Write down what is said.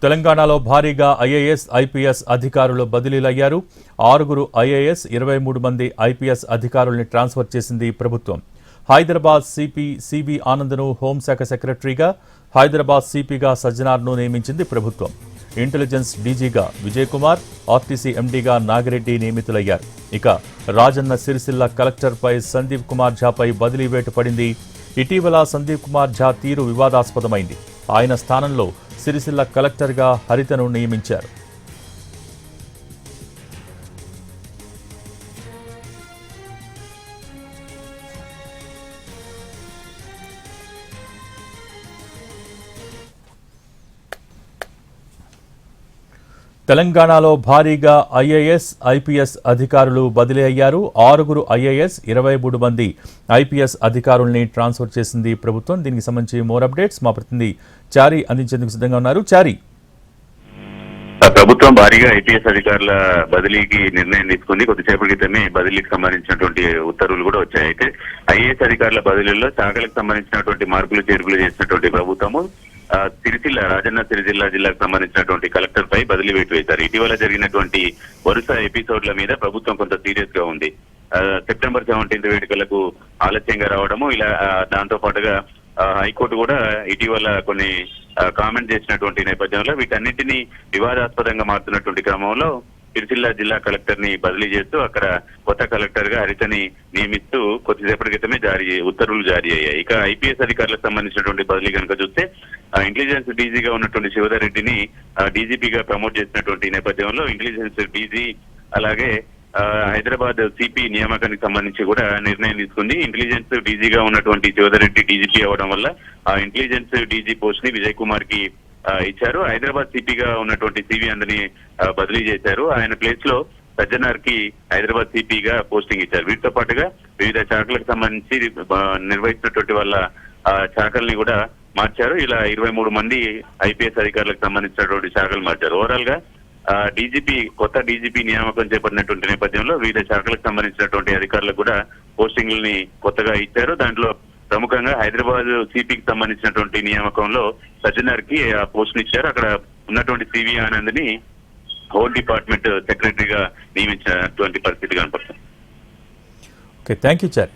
తెలంగాణలో భారీగా IAS, IPS అధికారులు బదిలీలయ్యారు. 6 ఐఏఎస్, 23 మంది ఐపీఎస్ అధికారుల్ని ట్రాన్స్ఫర్ చేసింది ప్రభుత్వం. హైదరాబాద్ సిపి సివి ఆనంద్ను హోంశాఖ సెక్రటరీగా, హైదరాబాద్ సిపిగా సజ్జనార్ను నియమించింది ప్రభుత్వం. ఇంటెలిజెన్స్ డీజీగా విజయ్ కుమార్, ఆర్టీసీ ఎండీగా నాగిరెడ్డి నియమితులయ్యారు. ఇక రాజన్న సిరిసిల్ల కలెక్టర్పై సందీప్ కుమార్ ఝాపై బదిలీ వేటు పడింది. ఇటీవల సందీప్ కుమార్ ఝా తీరు వివాదాస్పదమైంది. ఆయన స్థానంలో సిరిసిల్ల కలెక్టర్గా హరితను నియమించారు. తెలంగాణలో భారీగా ఐఏఎస్, ఐపీఎస్ అధికారులు బదిలీ అయ్యారు. 6 ఐఏఎస్, 23 మంది ఐపీఎస్ అధికారుల్ని ట్రాన్స్ఫర్ చేసింది ప్రభుత్వం. దీనికి సంబంధించి మోర్ అప్డేట్స్ మా ప్రతినిధి చారి అందించేందుకు సిద్ధంగా ఉన్నారు. చారి, ప్రభుత్వం భారీగా ఐపీఎస్ అధికారుల బదిలీకి నిర్ణయం తీసుకుంది. కొద్దిసేపటి క్రితమే బదిలీకి సంబంధించినటువంటి ఉత్తర్వులు కూడా వచ్చాయి. అయితే ఐఏఎస్ అధికారుల బదిలీల్లో శాఖలకు సంబంధించినటువంటి మార్పులు చేర్పులు చేసినటువంటి ప్రభుత్వము సిరిసిల్ల రాజన్న సిరిసిల్ల జిల్లాకు సంబంధించినటువంటి కలెక్టర్ పై బదిలీ వేటు వేశారు. ఇటీవల జరిగినటువంటి వరుస ఎపిసోడ్ల మీద ప్రభుత్వం కొంత సీరియస్ గా ఉంది. సెప్టెంబర్ 17 వేడుకలకు ఆలస్యంగా రావడము, ఇలా దాంతో పాటుగా హైకోర్టు కూడా ఇటీవల కొన్ని కామెంట్ చేసినటువంటి నేపథ్యంలో వీటన్నిటినీ వివాదాస్పదంగా మారుతున్నటువంటి క్రమంలో సిరిసిల్ల జిల్లా కలెక్టర్ ని బదిలీ చేస్తూ అక్కడ కొత్త కలెక్టర్ గా హరితని నియమిస్తూ కొద్దిసేపటి క్రితమే ఉత్తర్వులు జారీ అయ్యాయి. ఇక ఐపీఎస్ అధికారులకు సంబంధించినటువంటి బదిలీ కనుక చూస్తే ఇంటెలిజెన్స్ డీజీగా ఉన్నటువంటి శివధర్ రెడ్డిని డీజీపీగా ప్రమోట్ చేసినటువంటి నేపథ్యంలో ఇంటెలిజెన్స్ డీజీ అలాగే హైదరాబాద్ సిపి నియామకానికి సంబంధించి కూడా నిర్ణయం తీసుకుంది. ఇంటెలిజెన్స్ డీజీగా ఉన్నటువంటి శివధర్ రెడ్డి డీజీపీ అవడం వల్ల ఆ ఇంటెలిజెన్స్ డీజీ పోస్ట్ ని విజయ్ కుమార్ కి ఇచ్చారు. హైదరాబాద్ సిపిగా ఉన్నటువంటి సివి అందని బదిలీ చేశారు. ఆయన ప్లేస్ లో సజ్జనార్ కి హైదరాబాద్ సిపిగా పోస్టింగ్ ఇచ్చారు. వీటితో పాటుగా వివిధ శాఖలకు సంబంధించి నిర్వహిస్తున్నటువంటి వాళ్ళ శాఖల్ని కూడా మార్చారు. ఇలా 23 మంది ఐపీఎస్ అధికారులకు సంబంధించినటువంటి శాఖలు మార్చారు. ఓవరాల్ గా కొత్త డీజీపీ నియామకం చేపట్టినటువంటి నేపథ్యంలో వివిధ శాఖలకు సంబంధించినటువంటి అధికారులకు కూడా పోస్టింగ్లని కొత్తగా ఇచ్చారు. దాంట్లో ప్రముఖంగా హైదరాబాద్ సిపికి సంబంధించినటువంటి నియామకంలో సజ్జనార్ కి ఆ పోస్ట్ ఇచ్చారు. అక్కడ ఉన్నటువంటి సివి ఆనంద్ ని హోమ్ డిపార్ట్మెంట్ సెక్రటరీగా నియమించినటువంటి పరిస్థితి కనపడుతుంది. Thank you Chari.